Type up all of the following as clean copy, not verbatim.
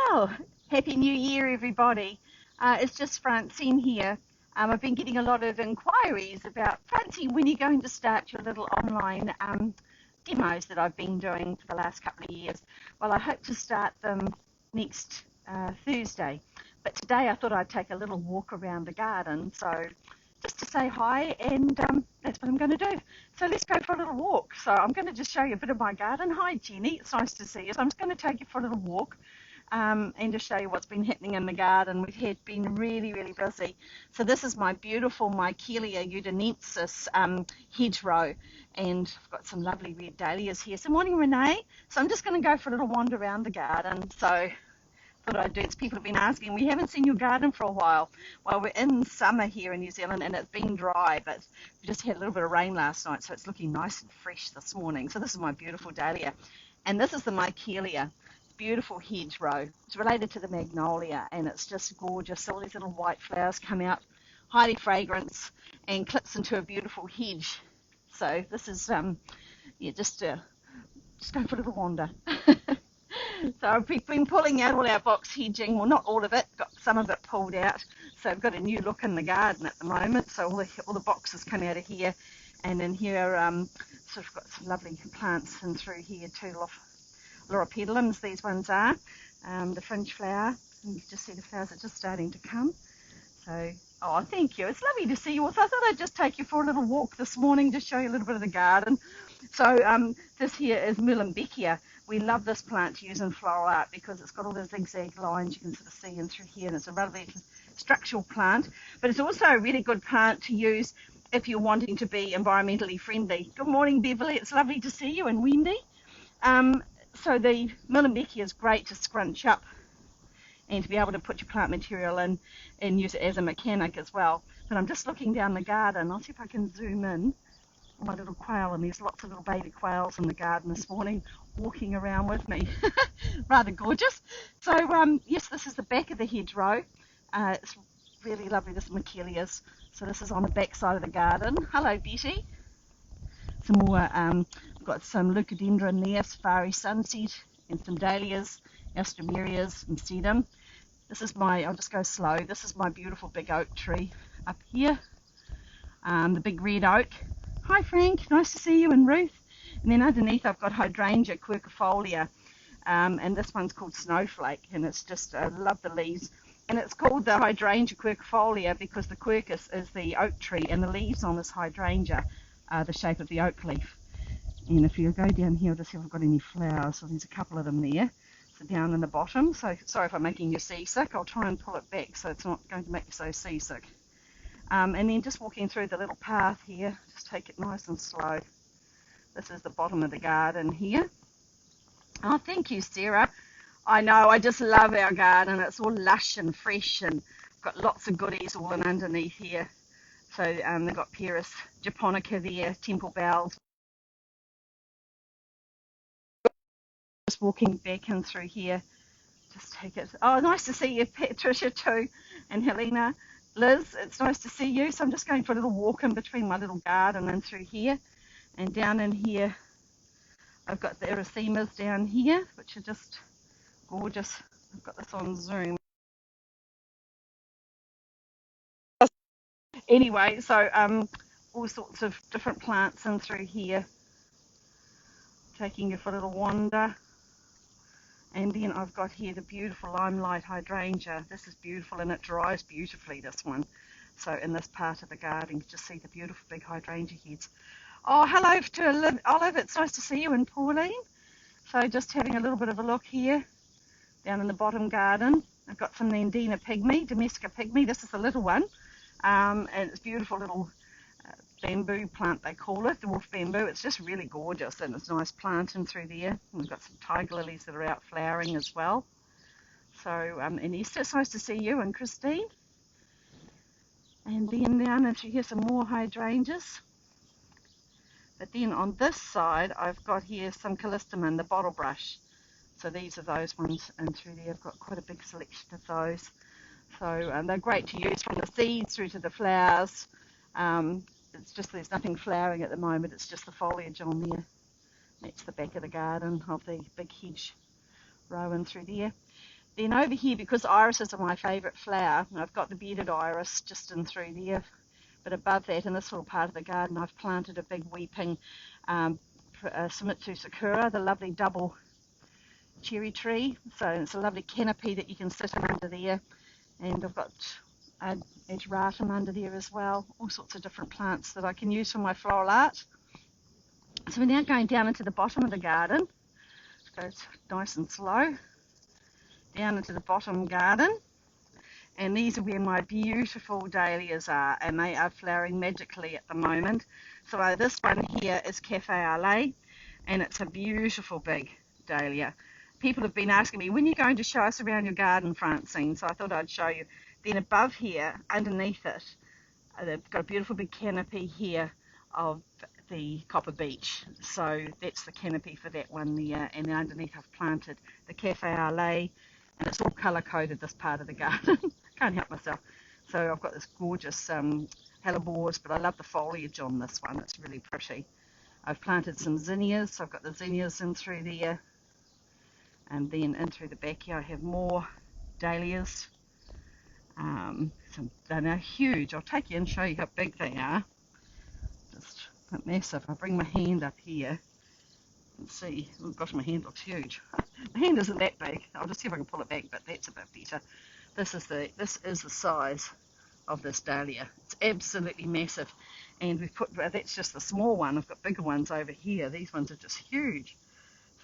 Well, Happy New Year, everybody. It's just Francine here. I've been getting a lot of inquiries about, Francine, when you're going to start your little online demos that I've been doing for the last couple of years. Well, I hope to start them next Thursday. But today I thought I'd take a little walk around the garden. So just to say hi, and that's what I'm going to do. So let's go for a little walk. So I'm going to just show you a bit of my garden. Hi, Jenny. It's nice to see you. So I'm just going to take you for a little walk. And to show you what's been happening in the garden. We've been really, really busy. So this is my beautiful Michelia udinensis hedgerow, and I've got some lovely red dahlias here. So morning, Renee. So I'm just going to go for a little wander around the garden. So thought I'd do it. People have been asking, we haven't seen your garden for a while. Well, we're in summer here in New Zealand and it's been dry, but we just had a little bit of rain last night, so it's looking nice and fresh this morning. So this is my beautiful dahlia, and this is the Michelia. Beautiful hedgerow. It's related to the magnolia, and it's just gorgeous. All these little white flowers come out, highly fragrant, and clips into a beautiful hedge. So this is yeah, just go for a little wander. So I've been pulling out all our box hedging. Well, not all of it, got some of it pulled out. So I've got a new look in the garden at the moment. So all the boxes come out of here, and in here sort of got some lovely plants in through here too. Loropetalums, these ones are. The fringe flower, and you can just see the flowers are just starting to come. So, oh, thank you. It's lovely to see you all. So I thought I'd just take you for a little walk this morning to show you a little bit of the garden. So this here is Muehlenbeckia. We love this plant to use in floral art because it's got all those zigzag lines you can sort of see in through here, and it's a relatively structural plant. But it's also a really good plant to use if you're wanting to be environmentally friendly. Good morning, Beverly. It's lovely to see you, and Wendy. So the Muehlenbeckia is great to scrunch up and to be able to put your plant material in and use it as a mechanic as well. But I'm just looking down the garden. I'll see if I can zoom in on my little quail, and there's lots of little baby quails in the garden this morning walking around with me. Rather gorgeous. So yes, this is the back of the hedgerow. It's really lovely, this Michelias. So this is on the back side of the garden. Hello, Betty. Some more, we've got some leucadendron there, Safari Sunset, and some dahlias, astromerias, and sedum. This is I'll just go slow, this is my beautiful big oak tree up here, the big red oak. Hi Frank, nice to see you, and Ruth. And then underneath I've got Hydrangea quercifolia, and this one's called Snowflake, and it's just, I love the leaves. And it's called the Hydrangea quercifolia because the quercus is the oak tree, and the leaves on this hydrangea the shape of the oak leaf. And if you go down here, I'll just see if I've got any flowers. So there's a couple of them there. So down in the bottom. So sorry if I'm making you seasick. I'll try and pull it back so it's not going to make you so seasick. And then just walking through the little path here, just take it nice and slow. This is the bottom of the garden here. Oh, thank you, Sarah. I know, I just love our garden. It's all lush and fresh, and got lots of goodies all in underneath here. So they've got Pieris japonica there, temple bells. Just walking back in through here, just take it. Oh, nice to see you, Patricia too, and Helena. Liz, it's nice to see you. So I'm just going for a little walk in between my little garden and through here. And down in here, I've got the erythemas down here, which are just gorgeous. I've got this on Zoom. Anyway, so all sorts of different plants in through here, taking you for a little wander. And then I've got here the beautiful limelight hydrangea. This is beautiful, and it dries beautifully, this one. So in this part of the garden, you can just see the beautiful big hydrangea heads. Oh, hello to Olive. It's nice to see you, and Pauline. So just having a little bit of a look here down in the bottom garden. I've got some Nandina pygmy, Domestica pygmy. This is a little one, and it's beautiful little bamboo plant, they call it, dwarf bamboo. It's just really gorgeous, and it's a nice planting through there. And we've got some tiger lilies that are out flowering as well. So, and Esther, it's nice to see you, and Christine. And then down into here, some more hydrangeas. But then on this side, I've got here some callistemon, the bottle brush. So these are those ones, and through there I've got quite a big selection of those. So they're great to use from the seeds through to the flowers. It's just there's nothing flowering at the moment, it's just the foliage on there. That's the back of the garden of the big hedge row in through there. Then over here, because irises are my favourite flower, I've got the bearded iris just in through there. But above that, in this little part of the garden, I've planted a big weeping Sumitsu Sakura, the lovely double cherry tree. So it's a lovely canopy that you can sit in under there. And I've got ageratum under there as well. All sorts of different plants that I can use for my floral art. So we're now going down into the bottom of the garden. It goes nice and slow. Down into the bottom garden. And these are where my beautiful dahlias are, and they are flowering magically at the moment. So this one here is Cafe Au Lait, and it's a beautiful big dahlia. People have been asking me, when are you going to show us around your garden, Francine? So I thought I'd show you. Then above here, underneath it, they've got a beautiful big canopy here of the copper beech. So that's the canopy for that one there, and then underneath I've planted the Cafe Au Lait, and it's all colour-coded, this part of the garden. Can't help myself. So I've got this gorgeous hellebores, but I love the foliage on this one. It's really pretty. I've planted some zinnias. So I've got the zinnias in through there. And then in through the back here I have more dahlias. They're now huge. I'll take you and show you how big they are. Just massive. I'll bring my hand up here and see. Oh gosh, my hand looks huge. My hand isn't that big. I'll just see if I can pull it back, but that's a bit better. This is the size of this dahlia. It's absolutely massive, and we've put, that's just the small one. I've got bigger ones over here. These ones are just huge.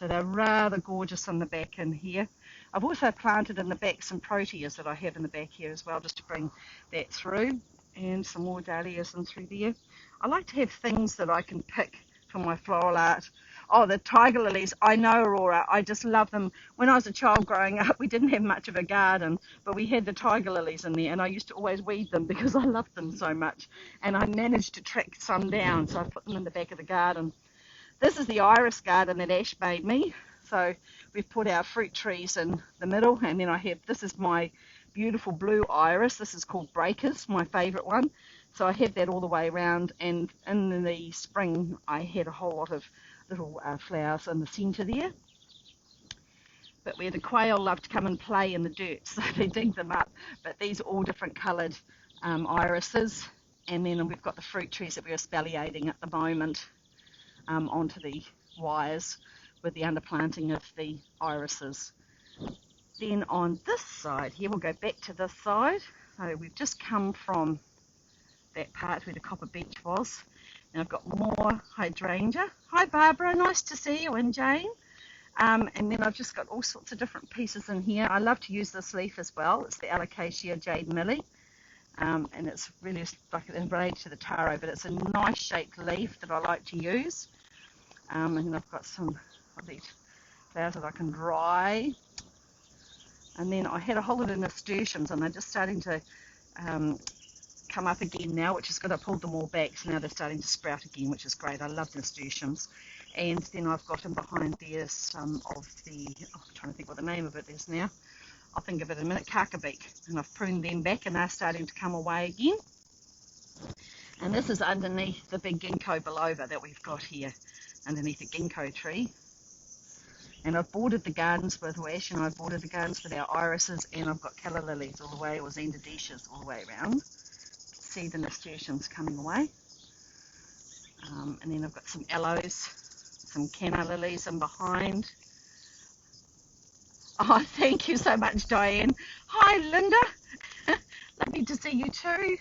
So they're rather gorgeous on the back in here. I've also planted in the back some proteas that I have in the back here as well, just to bring that through, and some more dahlias in through there. I like to have things that I can pick for my floral art. Oh, the tiger lilies, I know, Aurora, I just love them. When I was a child growing up, we didn't have much of a garden, but we had the tiger lilies in there, and I used to always weed them because I loved them so much. And I managed to track some down, so I put them in the back of the garden. This is the iris garden that Ash made me. So we've put our fruit trees in the middle, and then I have, this is my beautiful blue iris. This is called Breakers, my favourite one. So I have that all the way around, and in the spring I had a whole lot of little flowers in the centre there. But where the quail love to come and play in the dirt, so they dig them up. But these are all different coloured irises, and then we've got the fruit trees that we're espaliating at the moment onto the wires with the underplanting of the irises. Then on this side here, we'll go back to this side. So we've just come from that part where the copper beech was. And I've got more hydrangea. Hi Barbara, nice to see you, and Jane. And then I've just got all sorts of different pieces in here. I love to use this leaf as well. It's the Alocasia Jade Millie. And it's really like related to the taro, but it's a nice shaped leaf that I like to use. And then I've got some of these flowers that I can dry. And then I had a whole lot of nasturtiums, and they're just starting to come up again now, which is good. I pulled them all back, so now they're starting to sprout again, which is great. I love nasturtiums. And then I've got in behind there some of the, I'm trying to think what the name of it is now. I'll think of it in a minute, Carcabeak. And I've pruned them back, and they're starting to come away again. And this is underneath the big ginkgo biloba that we've got here, underneath the ginkgo tree. And I've bordered the gardens with Ash, and I've bordered the gardens with our irises, and I've got calla lilies all the way, or xanthodecias all the way around. See the nasturtiums coming away. And then I've got some aloes, some canna lilies in behind. Oh, thank you so much, Diane. Hi, Linda. Lovely to see you too.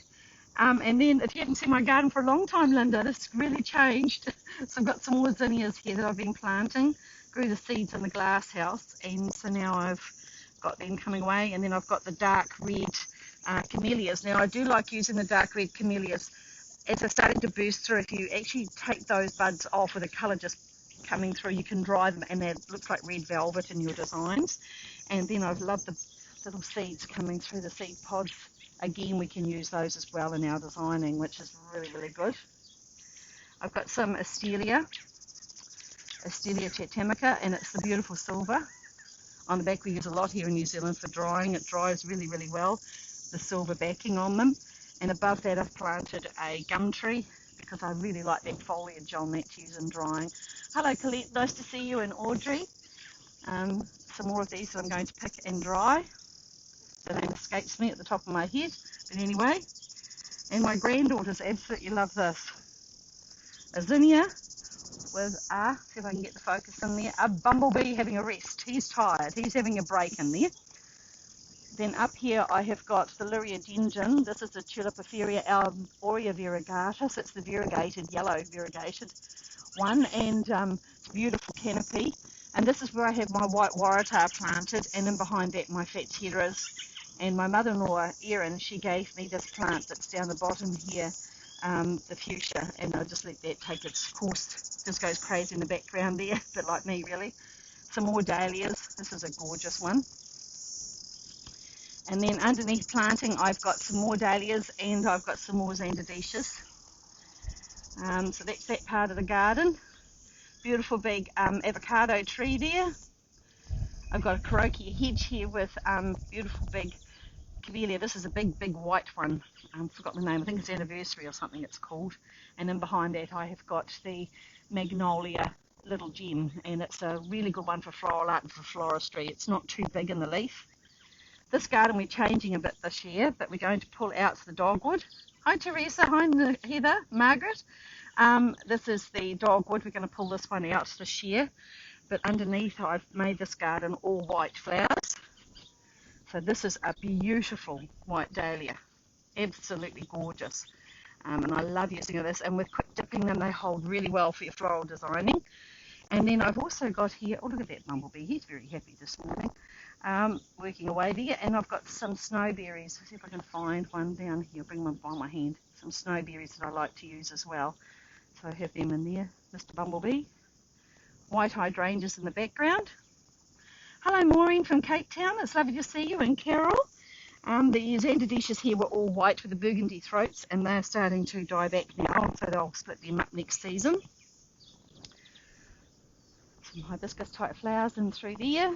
And then if you haven't seen my garden for a long time, Linda, this really changed. So I've got some more zinnias here that I've been planting. Grew the seeds in the glass house, and so now I've got them coming away. And then I've got the dark red camellias. Now I do like using the dark red camellias as they're starting to burst through. If you actually take those buds off with the colour just coming through, you can dry them, and that looks like red velvet in your designs. And then I've loved the little seeds coming through the seed pods. Again, we can use those as well in our designing, which is really, really good. I've got some Astelia chatamica, and it's the beautiful silver. On the back, we use a lot here in New Zealand for drying. It dries really, really well, the silver backing on them. And above that, I've planted a gum tree because I really like that foliage on that to use in drying. Hello, Colette. Nice to see you, and Audrey. some more of these that I'm going to pick and dry. The name escapes me at the top of my head, but anyway. And my granddaughters absolutely love this. A zinnia with see if I can get the focus in there, a bumblebee having a rest. He's tired, he's having a break in there. Then up here I have got the Liriodendron. This is the Tulipiferia aurea variegata, so it's the variegated, yellow variegated one, and it's a beautiful canopy. And this is where I have my white waratah planted, and then behind that my Fatteras. And my mother-in-law, Erin, she gave me this plant that's down the bottom here, the fuchsia, and I'll just let that take its course. Just goes crazy in the background there, a bit like me really. Some more dahlias. This is a gorgeous one. And then underneath planting, I've got some more dahlias and I've got some more xanthodeschus. So that's that part of the garden. Beautiful big avocado tree there. I've got a carokia hedge here with beautiful big camellia. This is a big white one. I forgot the name. I think it's Anniversary or something it's called. And then behind that I have got the Magnolia Little Gem, and it's a really good one for floral art and for floristry. It's not too big in the leaf. This garden we're changing a bit this year, but we're going to pull out the dogwood. Hi Teresa, hi Heather, Margaret. This is the dogwood. We're going to pull this one out this year, but underneath I've made this garden all white flowers. So this is a beautiful white dahlia, absolutely gorgeous. And I love using this, and with quick dipping them they hold really well for your floral designing. And then I've also got here, oh look at that bumblebee, he's very happy this morning, working away there. And I've got some snowberries. Let's see if I can find one down here, bring them by my hand. Some snowberries that I like to use as well. So I have them in there, Mr. Bumblebee. White hydrangeas in the background. Hello Maureen from Cape Town, it's lovely to see you, and Carol. The xanthodeschus here were all white with the burgundy throats, and they're starting to die back now, so they'll split them up next season. Some hibiscus type flowers in through there.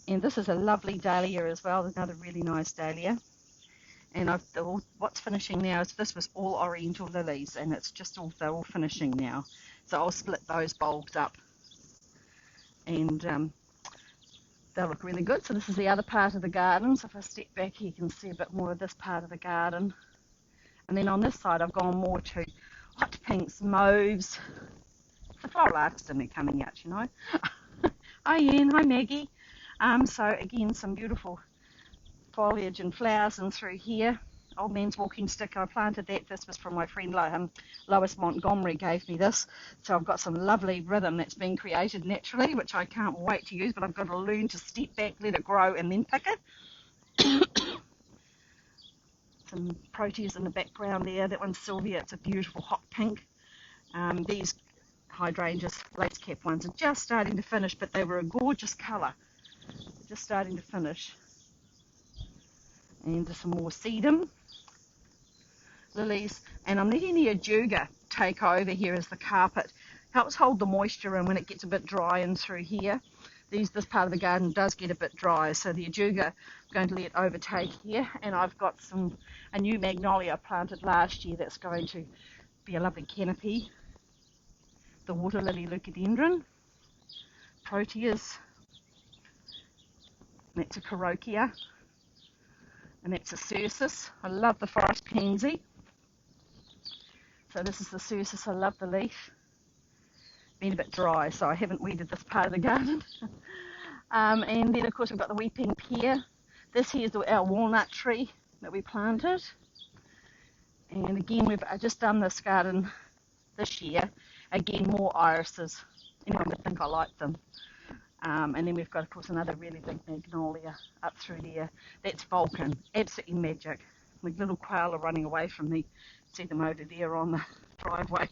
And this is a lovely dahlia as well, another really nice dahlia. And what's finishing now is this was all oriental lilies, and it's just they're all finishing now. So I'll split those bulbs up, and they'll look really good. So this is the other part of the garden. So if I step back here, you can see a bit more of this part of the garden. And then on this side, I've gone more to hot pinks, mauves. The floral artist in me coming out, you know. Hi Ian, hi Maggie. So again, some beautiful foliage and flowers in through here. Old man's walking stick, I planted that. This was from my friend Lois Montgomery gave me this. So I've got some lovely rhythm that's been created naturally, which I can't wait to use, but I've got to learn to step back, let it grow, and then pick it. Some proteas in the background there. That one's Sylvia. It's a beautiful hot pink. These hydrangeas, lace cap ones, are just starting to finish, but they were a gorgeous colour. Just starting to finish. And some more sedum lilies, and I'm letting the ajuga take over here as the carpet. Helps hold the moisture in when it gets a bit dry in through here. This part of the garden does get a bit dry, so the ajuga I'm going to let overtake here. And I've got a new magnolia planted last year that's going to be a lovely canopy. The water lily leucadendron, proteas, that's a carokia, and that's a cercis. I love the forest pansy. So this is the cercis. I love the leaf. Been a bit dry, so I haven't weeded this part of the garden. And then of course we've got the weeping pear. This here is our walnut tree that we planted. And again, we've just done this garden this year. Again, more irises. Anyone would think I like them. And then we've got, of course, another really big magnolia up through there. That's Vulcan. Absolutely magic. The little quail are running away from me. See them over there on the driveway.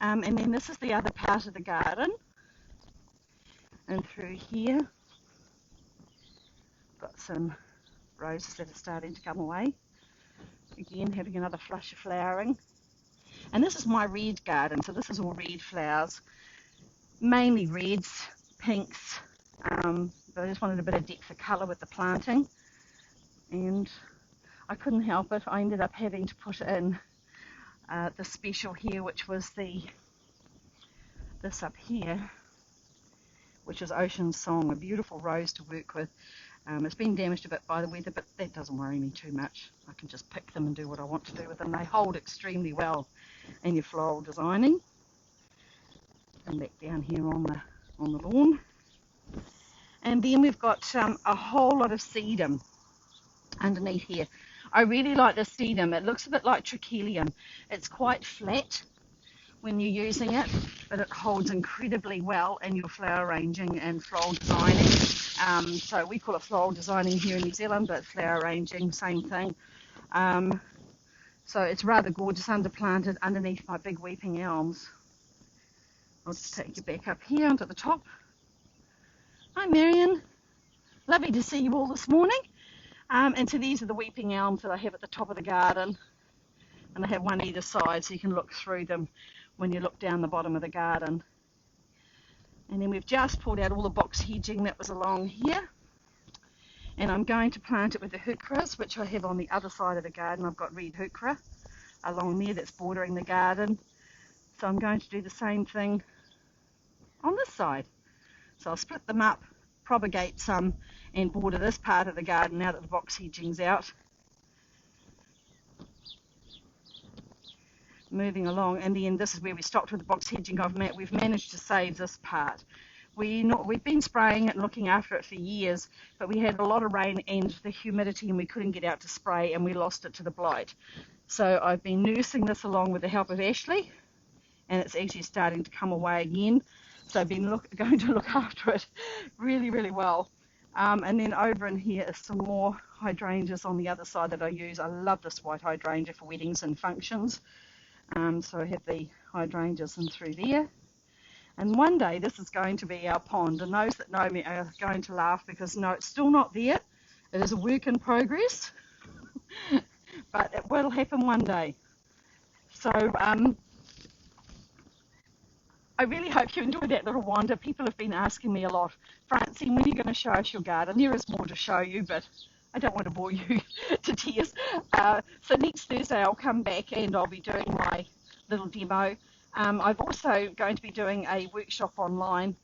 And then this is the other part of the garden. And through here, got some roses that are starting to come away. Again, having another flush of flowering. And this is my red garden, so this is all red flowers. Mainly reds, pinks, but I just wanted a bit of depth of colour with the planting. And I couldn't help it. I ended up having to put in the special here, which was this up here. which is Ocean Song, a beautiful rose to work with. It's been damaged a bit by the weather, but that doesn't worry me too much. I can just pick them and do what I want to do with them. They hold extremely well in your floral designing. And back down here on the lawn. And then we've got a whole lot of sedum underneath here. I really like the sedum. It looks a bit like trachelium. It's quite flat when you're using it, but it holds incredibly well in your flower arranging and floral designing. So we call it floral designing here in New Zealand, but flower arranging, same thing. So it's rather gorgeous underplanted underneath my big weeping elms. I'll just take you back up here onto the top. Hi Marion, lovely to see you all this morning. And so these are the weeping elms that I have at the top of the garden, and I have one either side so you can look through them when you look down the bottom of the garden. And then we've just pulled out all the box hedging that was along here, and I'm going to plant it with the heucheras, which I have on the other side of the garden. I've got red heuchera along there that's bordering the garden, so I'm going to do the same thing on this side. So I'll split them up, propagate some, and border this part of the garden now that the box hedging's out. Moving along, and then this is where we stopped with the box hedging. We've managed to save this part. We've been spraying it and looking after it for years, but we had a lot of rain and the humidity, and we couldn't get out to spray, and we lost it to the blight. So I've been nursing this along with the help of Ashley, and it's actually starting to come away again. So I've been going to look after it really, really well. And then over in here is some more hydrangeas on the other side that I use. I love this white hydrangea for weddings and functions. So I have the hydrangeas in through there. And one day this is going to be our pond. And those that know me are going to laugh because no, it's still not there. It is a work in progress. But it will happen one day. So I really hope you enjoyed that little wander. People have been asking me a lot, Francine, when are you going to show us your garden? There is more to show you, but I don't want to bore you to tears. So next Thursday I'll come back and I'll be doing my little demo. I'm also going to be doing a workshop online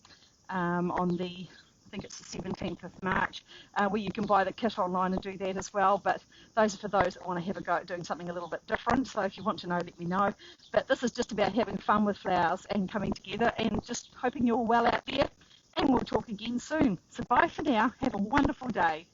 on the, I think it's the 17th of March, where you can buy the kit online and do that as well. But those are for those that want to have a go at doing something a little bit different. So if you want to know, let me know. But this is just about having fun with flowers and coming together, and just hoping you're all well out there. And we'll talk again soon. So bye for now. Have a wonderful day.